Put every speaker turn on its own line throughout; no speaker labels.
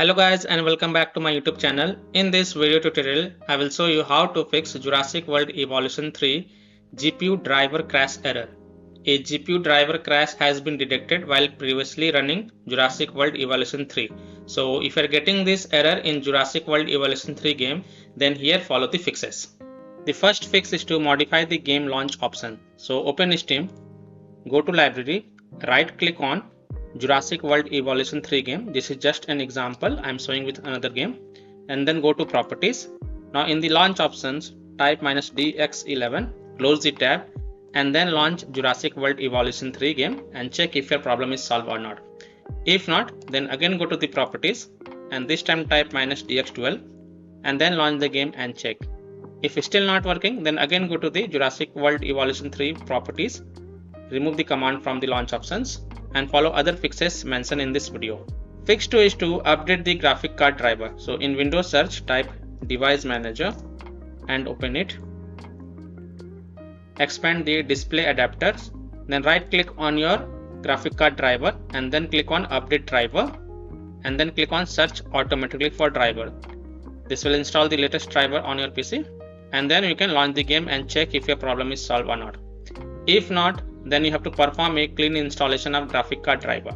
Hello guys and welcome back to my YouTube channel. In this video tutorial, I will show you how to fix Jurassic World Evolution 3 GPU driver crash error. A GPU driver crash has been detected while previously running Jurassic World Evolution 3. So if you are getting this error in Jurassic World Evolution 3 game, then here follow the fixes. The first fix is to modify the game launch option. So open Steam, go to library, right click on Jurassic World Evolution 3 game. This is just an example I am showing with another game, and then go to properties. Now in the launch options, type -dx11, close the tab, and then launch Jurassic World Evolution 3 game and check if your problem is solved or not. If not, then again go to the properties and this time type -dx12 and then launch the game and check. If it's still not working, then again go to the Jurassic World Evolution 3 properties, remove the command from the launch options, and follow other fixes mentioned in this video. Fix 2 is to update the graphic card driver. So in Windows search, type device manager and open it. Expand the display adapters, then right click on your graphic card driver and then click on update driver and then click on search automatically for driver. This will install the latest driver on your PC, and then you can launch the game and check if your problem is solved or not. If not, then you have to perform a clean installation of graphic card driver.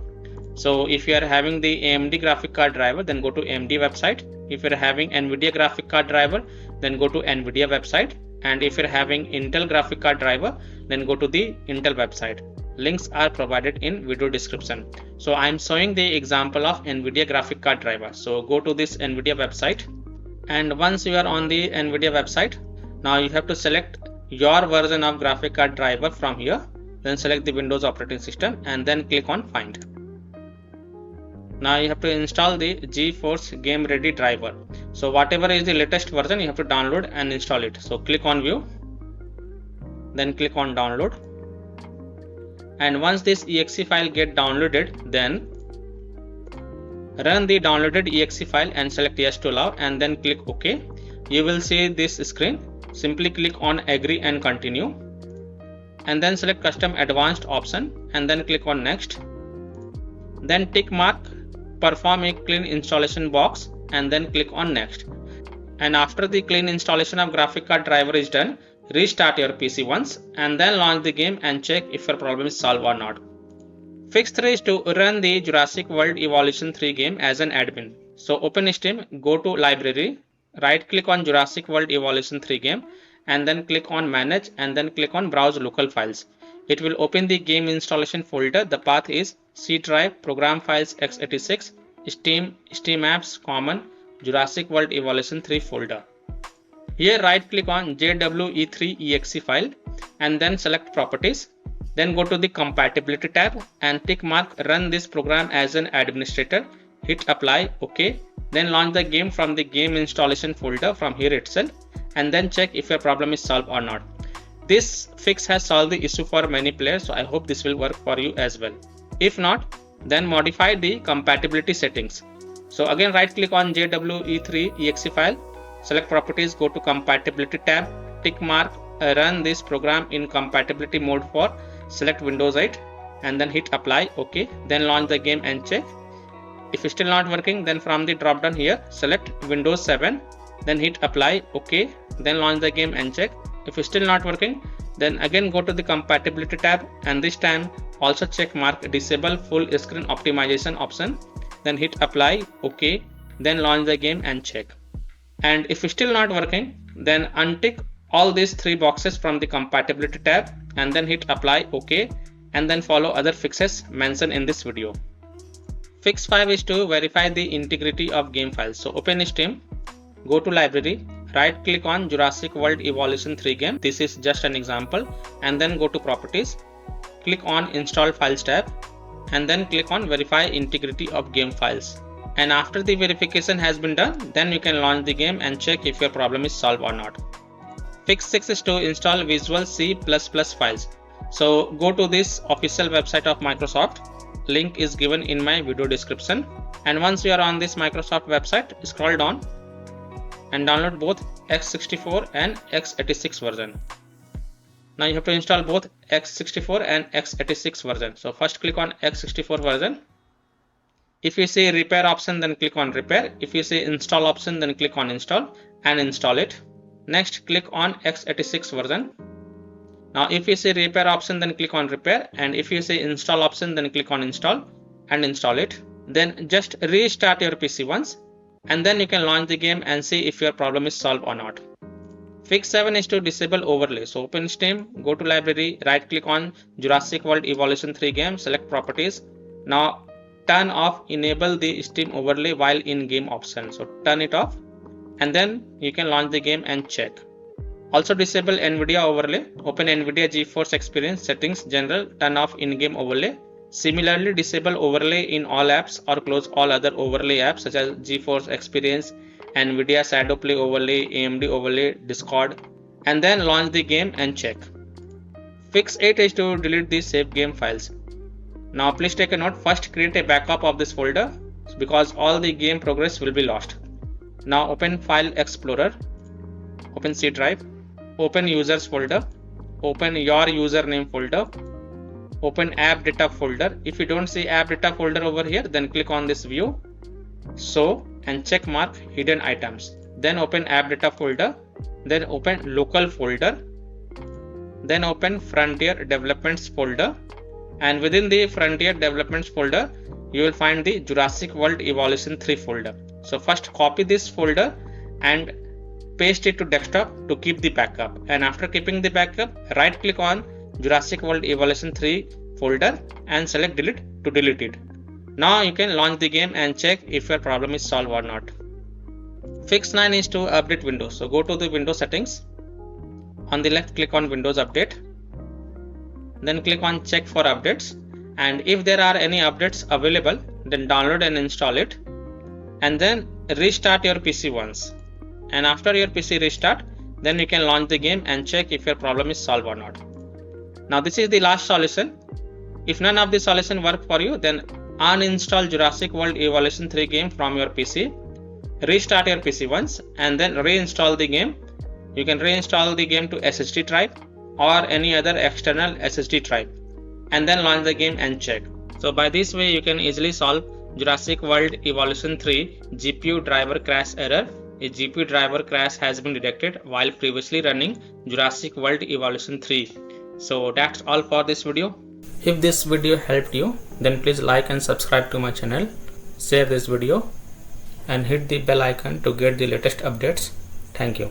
So if you are having the AMD graphic card driver, then go to AMD website. If you are having NVIDIA graphic card driver, then go to NVIDIA website. And if you are having Intel graphic card driver, then go to the Intel website. Links are provided in video description. So I am showing the example of NVIDIA graphic card driver. So go to this NVIDIA website, and once you are on the NVIDIA website, now you have to select your version of graphic card driver from here. Then select the Windows operating system and then click on find. Now you have to install the GeForce Game Ready driver. So whatever is the latest version, you have to download and install it. So click on view, then click on download. And once this exe file get downloaded, then run the downloaded exe file and select yes to allow and then click OK. You will see this screen. Simply click on agree and continue, and then select custom advanced option and then click on next. Then tick mark perform a clean installation box and then click on next. And after the clean installation of graphic card driver is done, restart your PC once and then launch the game and check if your problem is solved or not. Fix 3 is to run the Jurassic World Evolution 3 game as an admin. So open Steam, go to library, right click on Jurassic World Evolution 3 game and then click on manage and then click on browse local files. It will open the game installation folder. The path is C drive, program files x86, Steam apps, common, Jurassic World Evolution 3 folder. Here right click on JWE3exe file and then select properties. Then go to the compatibility tab and tick mark run this program as an administrator. Hit apply, OK. Then launch the game from the game installation folder from here itself and then check if your problem is solved or not. This fix has solved the issue for many players, so I hope this will work for you as well. If not, then modify the compatibility settings. So again right click on JWE3exe file, select properties, go to compatibility tab, tick mark run this program in compatibility mode for select Windows 8 and then hit apply, OK. Then launch the game and check. If it's still not working, then from the drop down here select Windows 7, then hit apply, OK. Then launch the game and check. If it's still not working, then again go to the compatibility tab and this time also check mark disable full screen optimization option, then hit apply, OK. Then launch the game and check. And if it's still not working, then untick all these 3 boxes from the compatibility tab and then hit apply, OK. And then follow other fixes mentioned in this video. Fix 5 is to verify the integrity of game files. So open Steam, go to library, right click on Jurassic World Evolution 3 game. This is just an example, and then go to properties, click on install files tab and then click on verify integrity of game files. And after the verification has been done, then you can launch the game and check if your problem is solved or not. Fix 6 is to install Visual C++ files. So go to this official website of Microsoft. Link is given in my video description. And once you are on this Microsoft website, scroll down and download both x64 and x86 version. Now you have to install both x64 and x86 version. So first click on x64 version If you see repair option, then click on repair. If you see install option, then click on install and install it. Next, click on x86 version. Now if you see repair option, then click on repair, and if you see install option, then click on install and install it. Then just restart your PC once, and then you can launch the game and see if your problem is solved or not. Fix 7 is to disable overlay. So open Steam, go to library, right click on Jurassic World Evolution 3 game, select properties. Now turn off enable the Steam overlay while in game option. So turn it off, and then you can launch the game and check. Also disable NVIDIA overlay. Open NVIDIA GeForce Experience settings, general, turn off in-game overlay. Similarly, disable overlay in all apps or close all other overlay apps such as GeForce Experience, NVIDIA Shadow Play overlay, AMD overlay, Discord, and then launch the game and check. Fix 8 is to delete the saved game files. Now please take a note, first create a backup of this folder because all the game progress will be lost. Now open File Explorer, open C drive, open users folder, open your username folder, open app data folder. If you don't see app data folder over here, then click on this view, show, and check mark hidden items. Then open app data folder, then open local folder, then open Frontier Developments folder, and within the Frontier Developments folder you will find the Jurassic World Evolution 3 folder. So first copy this folder and paste it to desktop to keep the backup, and after keeping the backup, right click on Jurassic World Evolution 3 folder and select delete to delete it. Now you can launch the game and check if your problem is solved or not. Fix 9 is to update Windows. So go to the Windows settings. On the left, click on Windows Update. Then click on check for updates. And if there are any updates available, then download and install it. And then restart your PC once. And after your PC restart, then you can launch the game and check if your problem is solved or not. Now this is the last solution. If none of the solution work for you, then uninstall Jurassic World Evolution 3 game from your PC. Restart your PC once and then reinstall the game. You can reinstall the game to SSD drive or any other external SSD drive, and then launch the game and check. So by this way you can easily solve Jurassic World Evolution 3 GPU driver crash error. A GPU driver crash has been detected while previously running Jurassic World Evolution 3. So that's all for this video. If this video helped you, then please like and subscribe to my channel, share this video and hit the bell icon to get the latest updates. Thank you.